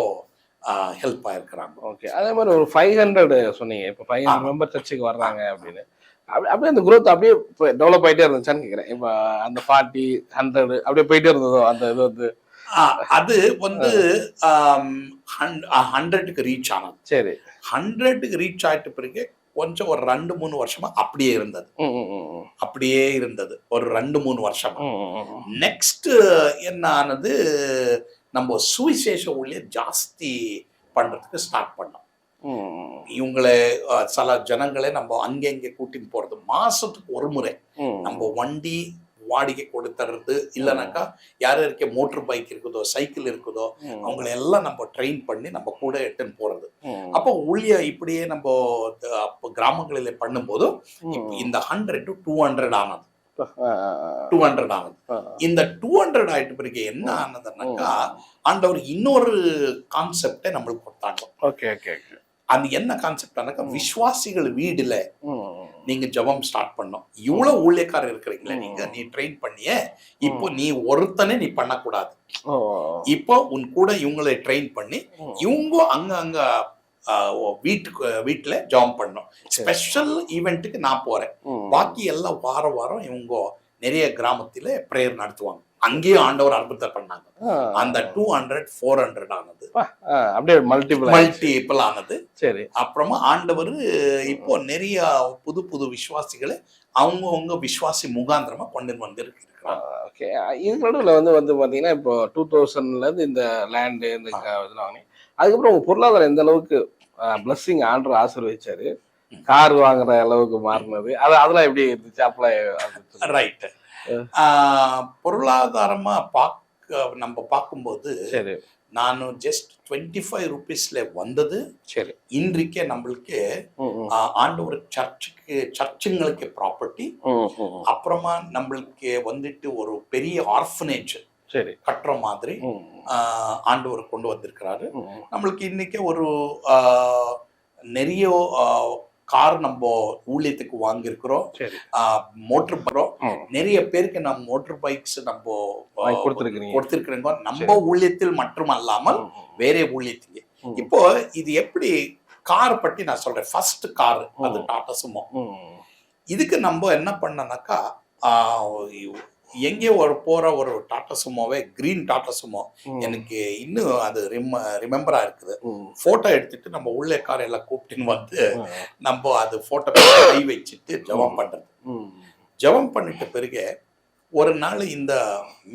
Speaker 1: ஹெல்ப் ஆயிருக்கிறாங்க.
Speaker 2: ஓகே. அதே மாதிரி ஒரு 500 சொன்னீங்க, இப்போ 500 மெம்பர் சர்ச்சுக்கு வர்றாங்க அப்படின்னு, அப்படியே அந்த growth அப்படியே டெவலப் ஆயிட்டே இருந்துச்சான்னு கேக்குறேன். இப்போ அந்த 40, 100 அப்படியே போயிட்டே இருந்ததோ அந்த இது வந்து?
Speaker 1: அது வந்து 100க்கு ரீச் ஆனது.
Speaker 2: சரி.
Speaker 1: 100க்கு ரீச் ஆயிட்ட பிறகு கொஞ்சம் ஒரு 2-3 வருஷமா அப்படியே இருந்தது. அப்படியே இருந்தது ஒரு 2-3 வருஷமா. நெக்ஸ்ட் என்ன ஆனது, நம்ம சுவிசேஷ ஊழியம் ஜாஸ்தி பண்றதுக்கு ஸ்டார்ட் பண்ணோம். இவங்களை சில ஜனங்களை நம்ம அங்கே கூட்டின்னு போறது, மாசத்துக்கு ஒரு முறை நம்ம வண்டி வாடகை கொடுத்துறது, இல்லைனாக்கா யாருக்கு மோட்டர் பைக் இருக்குதோ சைக்கிள் இருக்குதோ அவங்களை எல்லாம் நம்ம ட்ரெயின் பண்ணி நம்ம கூட எட்டுன்னு போறது. அப்போ ஊழிய இப்படியே நம்ம கிராமங்களில் பண்ணும்போது இந்த 100 to 200 ஆனது. 200 ஆனது. இந்த 200 ஆயிட்ட பிறகு என்ன ஆனதுன்னாக்கா, ஆண்டவர் இன்னொரு கான்செப்டை நம்மளுக்கு கொடுத்தாங்க. அது என்ன கான்செப்ட், விசுவாசிகள் வீடுல நீங்க ஜெபம் ஸ்டார்ட் பண்ணோம். இவ்வளவு ஊழியக்காரர் இருக்கிறீங்களே நீங்க, நீ ட்ரெயின் பண்ணிய, இப்போ நீ ஒருத்தனே நீ பண்ணக்கூடாது. இப்போ உன் கூட இவங்களை ட்ரெயின் பண்ணி இவங்க அங்க வீட்டுல ஜெபம் பண்ணோம். ஸ்பெஷல் ஈவெண்ட்டுக்கு நான் போறேன், பாக்கி எல்லாம் வாரம் இவங்க நிறைய கிராமத்தில பிரேயர் நடத்துவாங்க. அங்கேயும் ஆண்டவர் அற்புதத்தை பண்ணாங்க. அந்த 200-400 ஆனது,
Speaker 2: அப்படியே மல்டிபிள் ஆனது. சரி.
Speaker 1: அப்புறமா ஆண்டவர் இப்போ நிறைய புது விசுவாசிகளை அவங்க விசுவாசி முகாந்திரமா கொண்டு வந்து இருக்கிறாங்க.
Speaker 2: ஓகே. இதுக்கு நடுவில் வந்து பாத்தீங்கன்னா இப்போ 2000ல இருந்து இந்த லேண்டு இந்த அதுக்கப்புறம் உங்க பொருளாதாரம் எந்த அளவுக்கு பிளஸ்ஸிங் ஆண்டவர் ஆசீர்வதிச்சாரு, கார் வாங்குற அளவுக்கு மாறினது, அதெல்லாம் எப்படி இருந்துச்சு? அப்பெல்லாம்
Speaker 1: ரைட். பொருளாதாரமா நம்ம பார்க்கும்போது நான் ஜஸ்ட் 25 ரூபீஸ்ல வந்தது. சரி. இன்றைக்கே நம்மளுக்கு ஆண்டவர் சர்ச்சுங்களுக்கு ப்ராப்பர்ட்டி, அப்புறமா நம்மளுக்கு வந்துட்டு ஒரு பெரிய ஆர்ஃபனேஜ் கட்டுற மாதிரி ஆண்டவர் கொண்டு வந்திருக்கிறாரு. நம்மளுக்கு இன்னைக்கு ஒரு நிறைய கார் நம்ம ஊழியத்துக்கு வாங்கியிருக்கிறோம், மோட்டர் பைக் நிறைய பேருக்கு நம்ம மோட்டர் பைக்ஸ் நம்ம கொடுத்திருக்கிறோம், நம்ம ஊழியத்தில் மட்டும் அல்லாமல் வேற ஊழியத்திலே. இப்போ இது எப்படி கார் பற்றி நான் சொல்றேன். ஃபர்ஸ்ட் கார் அது டாடா சுமோ. இதுக்கு நம்ம என்ன பண்ணனாக்கா, எங்கே ஒரு டாடா சுமோவே, கிரீன் டாடா சுமோ, எனக்கு இன்னும் அது ரிமெம்பரா இருக்குது. போட்டோ எடுத்துட்டு நம்ம உள்ளே கார் எல்லாம் கூப்பிட்டுன்னு வந்து நம்ம அது போட்டோ கை வச்சுட்டு ஜெபம் பண்றது. ஜெபம் பண்ணிட்ட பிறகு ஒரு நாள் இந்த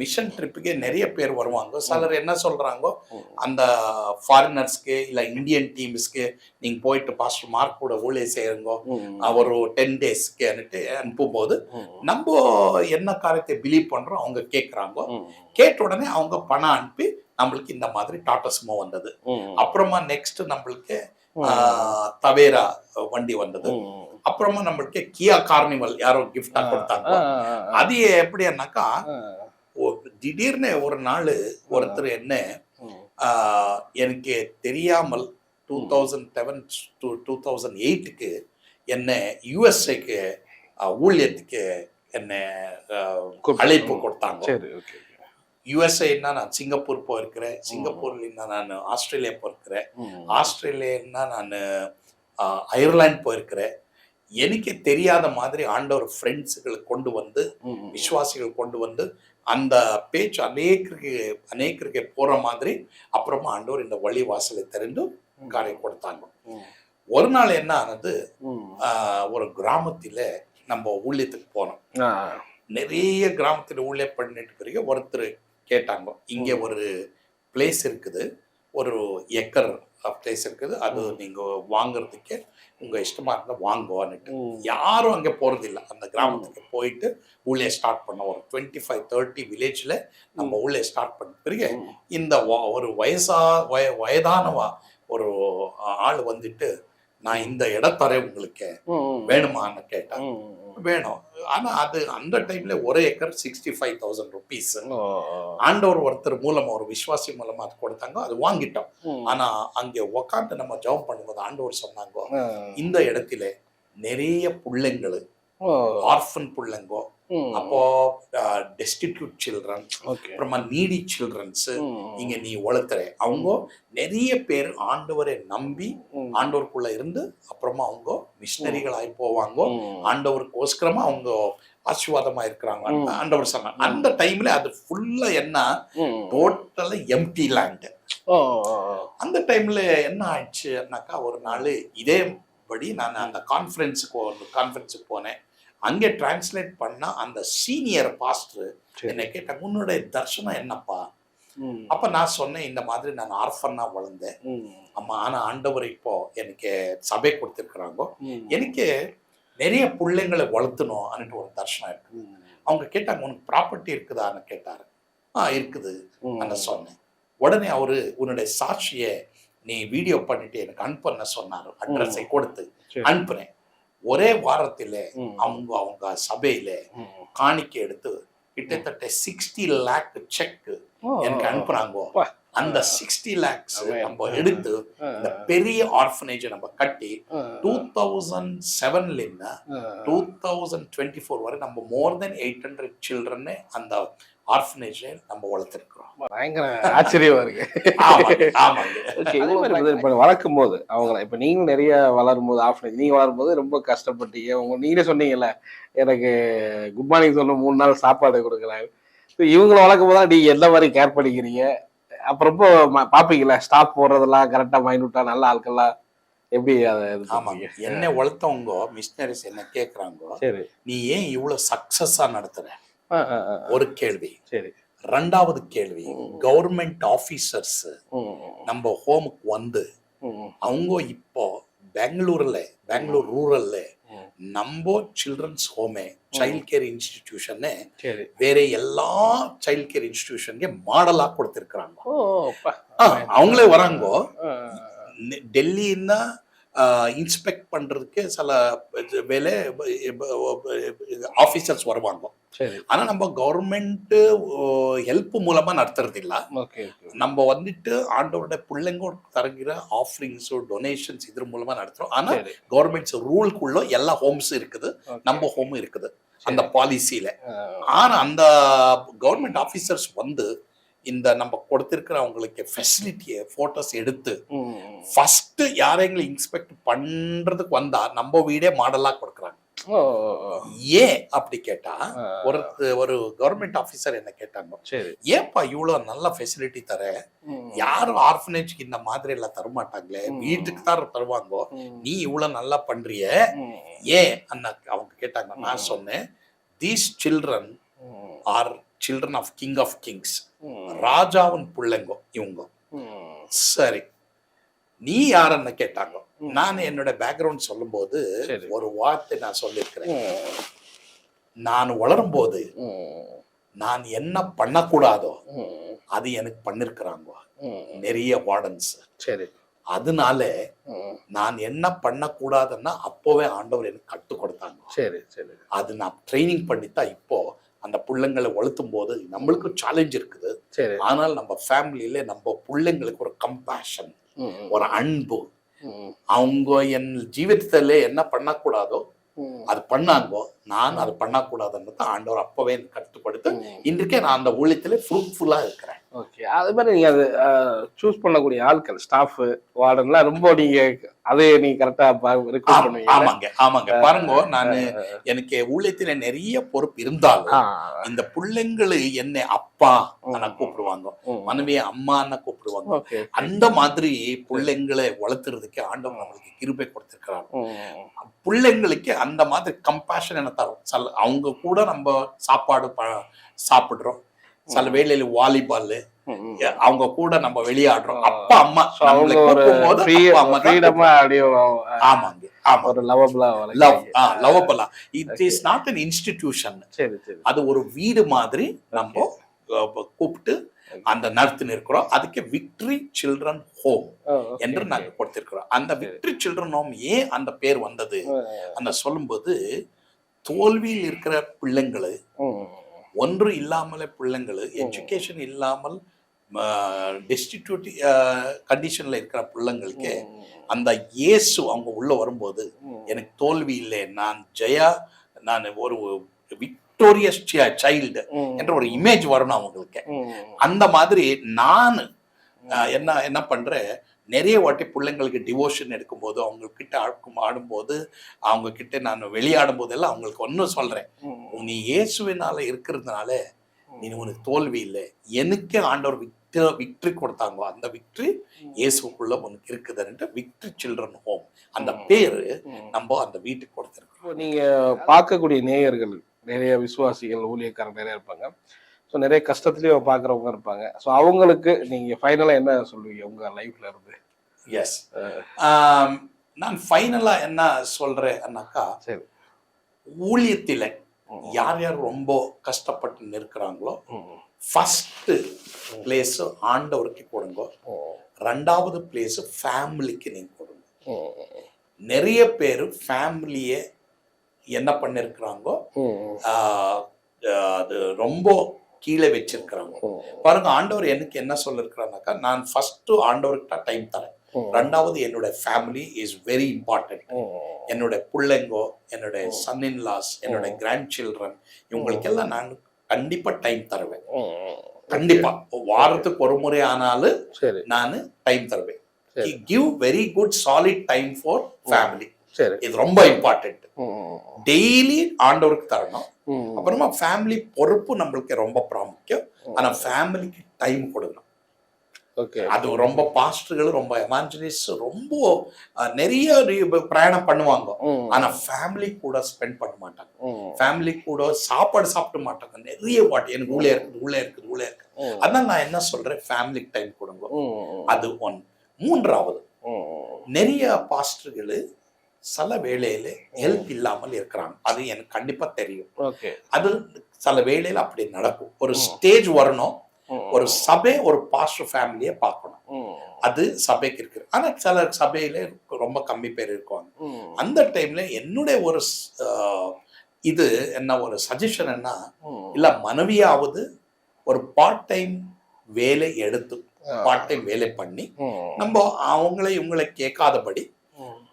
Speaker 1: மிஷன் ட்ரிப்புக்கே நிறைய பேர் வருவாங்க. சிலர் என்ன சொல்றாங்க, அந்த ஃபாரினர்ஸ்க்கு இல்ல இந்தியன் டீம்ஸ்க்கு நீங்க போயிட்டு பாஸ்டர் மார்க் கூட ஊழிய செய்யுங்க ஒரு 10 டேஸ்க்கு அனுப்பும்போது நம்ம என்ன காரியத்தை பிலீவ் பண்றோம் அவங்க கேட்கறாங்க. கேட்ட உடனே அவங்க பணம் அனுப்பி நம்மளுக்கு இந்த மாதிரி டாடா சுமோ வந்தது. அப்புறமா நெக்ஸ்ட் நம்மளுக்கு தவேரா வண்டி வந்தது. அப்புறமா நம்மளுக்கு கியா கார்னிவல் யாரோ கிஃப்டா கொடுத்தாங்க. அது எப்படின்னாக்கா, திடீர்னு ஒரு நாள் ஒருத்தர் என்ன எனக்கு தெரியாமல் 2007 to 2008க்கு என்ன யுஎஸ்ஏக்கு ஊழியத்துக்கு என்ன அழைப்பு கொடுத்தாங்க. யுஎஸ்ஏன்னா நான் சிங்கப்பூர் போயிருக்கிறேன், சிங்கப்பூர்ல நான் ஆஸ்திரேலியா போயிருக்கிறேன், ஆஸ்திரேலியா நான் அயர்லாந்து போயிருக்கிறேன். எனக்கு தெரியாத மாதிரி ஆண்டவர் ஃப்ரெண்ட்ஸுகளை கொண்டு வந்து, விசுவாசிகள் கொண்டு வந்து அந்த பேச்சு அநேகருக்கு போற மாதிரி அப்புறமா ஆண்டவர் இந்த வழி வாசலை தெரிந்து காரை கொடுத்தாங்க. ஒரு நாள் என்ன ஆனது, ஒரு கிராமத்தில நம்ம ஊழியத்துக்கு போனோம். நிறைய கிராமத்தில் ஊழியம் பண்ணிட்டு பிறகு ஒருத்தர் கேட்டாங்க, இங்க ஒரு பிளேஸ் இருக்குது, ஒரு ஏக்கர் பிளேஸ் இருக்குது, அது நீங்க வாங்குறதுக்கு உங்க இஷ்டமா இருந்தா வாங்குவான்னுட்டு. யாரும் அங்க போறது இல்லை. அந்த கிராமத்துக்கு போயிட்டு ஊழிய ஸ்டார்ட் பண்ண ஒரு 25-30 வில்லேஜ்ல நம்ம ஊழிய ஸ்டார்ட் பண்ண பிறகு இந்த ஒரு வயதானவா ஒரு ஆள் வந்துட்டு, நான் இந்த இடத்தரேன் உங்களுக்கு வேணுமான்னு கேட்டேன். வேணும். ஆனா அது அந்த டைம்ல ஒரு ஏக்கர் 65,000 rupees. ஆண்டவர் ஒருத்தர் மூலமா, ஒரு விசுவாசி மூலமா அது கொடுத்தாங்க, அது வாங்கிட்டோம். ஆனா அங்க உக்காந்து நம்ம ஜெபம் பண்ணும்போது ஆண்டவர் சொன்னாங்க, இந்த இடத்துல நிறைய பிள்ளைங்கள் ஆர்ஃபன் பிள்ளைங்கோ, அப்போ டெஸ்டிடியூட் சில்ட்ரன், அப்புறமா நீடி சில்ட்ரன்ஸ் இங்க நீ வளர்த்துற அவங்க நிறைய பேர் ஆண்டவரை நம்பி ஆண்டவருக்குள்ள இருந்து அப்புறமா அவங்க மிஷினரிகளாய் போவாங்க. ஆண்டவருக்கோஸ்கரமா அவங்க ஆசீர்வாதமா இருக்கிறாங்க. ஆண்டவர் சொன்னாங்க அந்த டைம்ல அது ஃபுல்லா என்ன டோட்டலா எம்டி லேண்ட். அந்த டைம்ல என்ன ஆயிடுச்சுன்னாக்கா ஒரு நாள் இதே படி நான் அந்த கான்ஃபரன்ஸுக்கு போனேன். அங்கே டிரான்ஸ்லேட் பண்ணா அந்த சீனியர் பாஸ்டர் என்னை கேட்டாங்க உன்னுடைய தர்சனம் என்னப்பா? அப்ப நான் சொன்னேன் இந்த மாதிரி நான் ஆர்ஃபன்னா வளர்ந்தேன் அம்மா, ஆனா ஆண்டவர் இப்போ எனக்கு சபை கொடுத்திருக்கிறாங்க, எனக்கு நிறைய பிள்ளைங்களை வளர்த்தணும் அன்னிட்டு ஒரு தர்ஷனம் இருக்கு. அவங்க கேட்டாங்க உனக்கு ப்ராப்பர்ட்டி இருக்குதான்னு கேட்டாரு. இருக்குது நான் சொன்னேன். உடனே அவரு உன்னுடைய சாட்சியை நீ வீடியோ பண்ணிட்டு எனக்கு அனுப்புன்னு சொன்னாரு. அட்ரஸை கொடுத்து அனுப்புனேன். ஒரே வாரத்தில அவங்க சபையில காணிக்கை எடுத்து கிட்டத்தட்ட 60 lakh செக் எனக்கு அனுப்புறாங்க. அந்த 60 lakhs நம்ம எடுத்து இந்த பெரிய ஆர்ஃபனேஜை நம்ம கட்டி 2007ல 2024 வரை நம்ம மோர் தென் 800 சில்ட்ரன் அந்த ஆர்ஃபனேஜை நம்ம வளர்த்திருக்கிறோம்.
Speaker 2: பயங்கர ஆச்சரியமா இருக்கு. வளர்க்கும் போது அவங்கள இப்ப நீங்களும் நிறைய வளரும் போது ஆர்ஃபனேஜ் நீங்க வளரும் போது ரொம்ப கஷ்டப்பட்டீங்க. நீங்களே சொன்னீங்கல்ல எனக்கு குட் மார்னிங் சொன்ன 3 நாள் சாப்பாடு கொடுக்குறாங்க. இவங்களை வளர்க்கும் போது நீங்க என்ன மாதிரி கேர் பண்ணிக்கிறீங்க? அப்ப ரொம்ப பாப்பீங்களா ஸ்டாப் போடுறதெல்லாம் கரெக்டா மைனூட்டா நல்ல ஆட்கள்லாம் எப்படி
Speaker 1: என்ன வளர்த்தவங்க மிஷினரிஸ் என்ன கேக்குறாங்க, நீ ஏன் இவ்வளவு சக்சஸா நடத்துற? ஒரு கேள்வி. சரி. ரெண்டாவது கேள்வி, கவர்மெண்ட் ஆபீசர்ஸ் நம்ம ஹோமுக்கு வந்து அவங்க இப்போ பெங்களூர் ரூரல்ல நம்ம சில்ட்ரன்ஸ் ஹோமே சைல்ட் கேர் இன்ஸ்டிடியூஷன் வேற எல்லா சைல்ட் கேர் இன்ஸ்டிடியூஷன்ಗೆ மாடலா கொடுத்திருக்காங்க. அவங்களே வராங்க டெல்லின்னா இன்ஸ்பெக்ட் பண்றதுக்கு சில வேலை ஆபீசர்ஸ் வருவாங்க. ஆனா நம்ம கவர்மெண்ட் ஹெல்ப் மூலமா நடத்துறது இல்ல. நம்ம வந்துட்டு ஆண்டவரோட பிள்ளைங்க தருகிற ஆஃபரிங்ஸ் டொனேஷன்ஸ் இது மூலமா நடத்துறோம். ஆனா கவர்மெண்ட்ஸ் ரூல்குள்ள எல்லா ஹோம்ஸ் இருக்குது, நம்ம ஹோம் இருக்குது அந்த பாலிசியில. ஆனா அந்த கவர்மெண்ட் ஆபீசர்ஸ் வந்து இந்த நம்ம கொடுத்திருக்கிற அவங்களுக்கு ஃபெசிலிட்டியை போட்டோஸ் எடுத்து ஃபர்ஸ்ட் யாரையும் இன்ஸ்பெக்ட் பண்றதுக்கு வந்தா நம்ம வீடே மாடலா கொடுக்குறாங்க. ஏன் அப்படி கேட்டா ஒரு கவர்மெண்ட் ஆபீசர் என்ன கேட்டாங்க, ஏப்பா இவ்வளவு நல்ல ஃபெசிலிட்டி தர, யாரும் ஆர்ஃபனேஜ்க்கு இந்த மாதிரி எல்லாம் தரமாட்டாங்களே, வீட்டுக்கு தான் தருவாங்க, நீ இவ்வளவு நல்லா பண்றிய ஏன் அண்ணா அவங்க கேட்டாங்க. நான் சொன்னேன் these children are children of king of kings, ராஜாவின் பிள்ளைங்கோ இவங்க. சரி, நீ யாருன்னு கேட்டாங்க. நான் என்னோட பேக்ரவுண்ட் சொல்லும் போது ஒரு வார்த்தை நான் சொல்லியிருக்கிறேன். நான் வளரும் போது நான் என்ன பண்ணக்கூடாதோ அது எனக்கு பண்ணிருக்கிறாங்க நிறைய வார்டன்ஸ். சரி, அதனால நான் என்ன பண்ணக்கூடாதுன்னா அப்போவே ஆண்டவர் எனக்கு கற்றுக் கொடுத்தாங்க. சரி சரி, அது நான் ட்ரைனிங் பண்ணித்தான் இப்போ அந்த பிள்ளைங்களை வளர்த்தும் போது நம்மளுக்கு சேலஞ்ச் இருக்குது. ஆனால் நம்ம ஃபேமிலியில நம்ம பிள்ளைங்களுக்கு ஒரு கம்பேஷன், ஒரு அன்பு, அவங்க என் ஜீவிதத்துல என்ன பண்ணக்கூடாதோ அது பண்ணாங்கோ, நான் அது பண்ணக்கூடாதுன்னு ஆண்டவர் அப்பவே கட்டுப்படுத்த இன்றைக்கே நான் அந்த ஊழியத்துல ஃப்ரூட்ஃபுல்லா இருக்கிறேன்.
Speaker 2: ஓகே, அது மாதிரி நீங்க அது சூஸ் பண்ணக்கூடிய ஆட்கள் ஸ்டாஃப் வார்டன்லாம் ரொம்ப நீங்க அதே நீங்க கரெக்டா பண்ணுவீங்க.
Speaker 1: ஆமாங்க ஆமாங்க. பாருங்க, நான் எனக்கு ஊழியத்துல நிறைய பொறுப்பு இருந்தாலும் இந்த பிள்ளைங்களை என்னை அப்பா கூப்பிடுவாங்க, மனைவியை அம்மான்னு கூப்பிடுவாங்க. அந்த மாதிரி பிள்ளைங்களை வளர்த்துறதுக்கு ஆண்டவர் நம்மளுக்கு கிருபை கொடுத்திருக்கிறாங்க. பிள்ளைங்களுக்கு அந்த மாதிரி கம்பேஷன் என்ன தரும். அவங்க கூட நம்ம சாப்பாடு சாப்பிடுறோம், சில வேளையில வாலிபால் அவங்க கூட நம்ம வெளியாடுறோம். அப்பா அம்மா அது ஒரு வீடு மாதிரி நம்ம கூப்பிட்டு அந்த நடத்தி இருக்கிறோம். அதுக்கு விக்டரி சில்ட்ரன் ஹோம் என்று நாங்க கொடுத்திருக்கிறோம். அந்த விக்டரி சில்ட்ரன் ஹோம் ஏன் அந்த பேர் வந்தது அந்த சொல்லும்போது, தோல்வியில் இருக்கிற பிள்ளைங்களை, ஒன்று இல்லாமலே பிள்ளைங்கள், எஜுகேஷன் இல்லாமல் டெஸ்டிடியூட் கண்டிஷன்ல இருக்கிற பிள்ளைங்களுக்கு அந்த இயேசு அவங்க உள்ள வரும்போது எனக்கு தோல்வி இல்லை, நான் ஜெயா நான் ஒரு விக்டோரியஸ் சைல்டு என்ற ஒரு இமேஜ் வரணும் அவங்களுக்கு. அந்த மாதிரி நான் என்ன பண்றேன், நிறைய வாட்டி பிள்ளைங்களுக்கு டிவோஷன் எடுக்கும்போது அவங்க கிட்ட ஆடும்போது அவங்க கிட்ட நான் வெளியாடும் போதெல்லாம் அவங்களுக்கு ஒன்னும் சொல்றேன், நீ இயேசுவினால இருக்கிறதுனால நீ உனக்கு தோல்வி இல்லை, எனக்கு ஆண்டவர் விக்டரி கொடுத்தாங்க, அந்த விக்டரி இயேசுக்குள்ள உனக்கு இருக்குதுன்ட்டு விக்டரி சில்ட்ரன் ஹோம் அந்த பேரு நம்ம அந்த வீட்டுக்கு கொடுத்துருக்கோம்.
Speaker 2: நீங்க பார்க்கக்கூடிய நேயர்கள் நிறைய விசுவாசிகள் ஊழியக்காரங்க நிறைய இருப்பாங்க. ஸோ நிறைய கஷ்டத்துலயும் பார்க்குறவங்க இருப்பாங்க. ஸோ அவங்களுக்கு நீங்க ஃபைனலா என்ன சொல்லுவீங்க உங்க லைஃப்ல இருந்து?
Speaker 1: எஸ், நான் ஃபைனலா என்ன சொல்றேன்னாக்கா, ஊழியத்தில யார் யார் ரொம்ப கஷ்டப்பட்டு இருக்கிறாங்களோ ஃபர்ஸ்ட் பிளேஸ் ஆண்டவருக்கு கொடுங்க, ரெண்டாவது பிளேஸ் ஃபேமிலிக்கு நீங்க கொடுங்க. நிறைய பேர் ஃபேமிலியை என்ன பண்ணிருக்கிறாங்கோ, அது ரொம்ப கீழே வச்சிருக்கிறாங்க. பாருங்க, ஆண்டவர் எனக்கு என்ன சொல்லிருக்கிறானாக்கா, நான் ஃபர்ஸ்ட் ஆண்டவர்கிட்ட டைம் தரேன், ரெண்டாவது என்னோட ஃபேமிலி இஸ் வெரி இம்பார்ட்டன்ட். என்னோட பிள்ளைங்கோ, என்னோட சன் இன் லாஸ், என்னோட கிராண்ட் சில்ட்ரன், இவங்களுக்கெல்லாம் நான் கண்டிப்பா டைம் தருவேன். கண்டிப்பா வாரத்துக்கு ஒரு முறை ஆனாலும் நான் டைம் தருவேன். Give very good solid time for family. இது ரொம்ப இம்பார்ட்டன்ட். டெய்லி ஆண்டவருக்கு தரணும். அப்புறமா ஃபேமிலி பொறுப்பு நம்மளுக்கு ரொம்ப பிராமுக்கியம். ஆனா ஃபேமிலிக்கு டைம் கொடுக்கணும். அது ரொம்ப பாஸ்டர்கள், ரொம்ப எவாஞ்சலிஸ்ட் ரொம்ப நிறைய பிரயாணம் பண்ணுவாங்க, ஆனா ஃபேமிலி கூட ஸ்பெண்ட் பண்ண மாட்டாங்க. ஃபேமிலி கூட சாப்பாடு சாப்பிட மாட்டாங்க. நிறைய வாட்டி எனக்கு உள்ளே இருக்குது. அதனால நான் என்ன சொல்றேன், ஃபேமிலிக்கு டைம் கொடுங்க. அது ஒன். மூன்றாவது, நிறைய பாஸ்டர்கள் சில வேளையில ஹெல்ப் இல்லாமல் இருக்கிறாங்க. அது எனக்கு கண்டிப்பா தெரியும். அது சில வேளையில அப்படி நடக்கும். ஒரு ஸ்டேஜ் வரணும், ஒரு சபை ஒரு பாஸ்டர் ஃபேமிலியை பார்க்கணும், அது சபைக்கு இருக்கு. ஆனா சில சபையில ரொம்ப கம்மி பேர் இருக்காங்க. அந்த டைம்ல என்னுடைய ஒரு இது என்ன ஒரு சஜஷன் என்ன, இல்ல மனைவியாவது ஒரு பார்ட் டைம் வேலை எடுத்து பார்ட் டைம் வேலை பண்ணி நம்ம அவங்கள இவங்களை கேட்காதபடி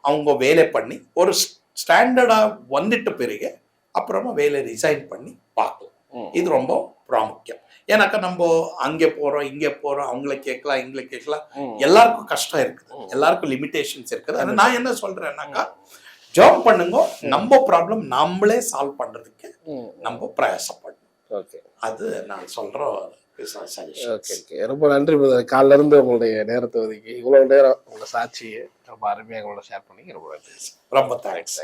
Speaker 1: அவங்க வேலை பண்ணி ஒரு ஸ்டாண்டர்டா வந்துட்ட பிறகு அப்புறமா வேலை ரிசைன் பண்ணி பார்க்கலாம். இது ரொம்ப பிராமுக்கியம். ஏன்னாக்கா நம்ம அங்கே போறோம் இங்கே போறோம், அவங்கள கேட்கலாம் இங்களை கேட்கலாம், எல்லாருக்கும் கஷ்டம் இருக்குது, எல்லாருக்கும் லிமிடேஷன்ஸ் இருக்குது. ஆனா நான் என்ன சொல்றேன்னாக்கா, ஜாப் பண்ணுங்க, நம்ம ப்ராப்ளம் நம்மளே சால்வ் பண்றதுக்கு நம்ம பிரயாசப்படணும். அது நான் சொல்ற
Speaker 2: ரொம்ப நன்றி. காலைல இருந்து உங்களுடைய நேரத்தை ஒதுக்கி இவ்வளவு நேரம் உங்க சாட்சியை ரொம்ப அருமையாக உங்களோட ஷேர் பண்ணி ரொம்ப நன்றி.
Speaker 1: ரொம்ப தேங்க்ஸ்.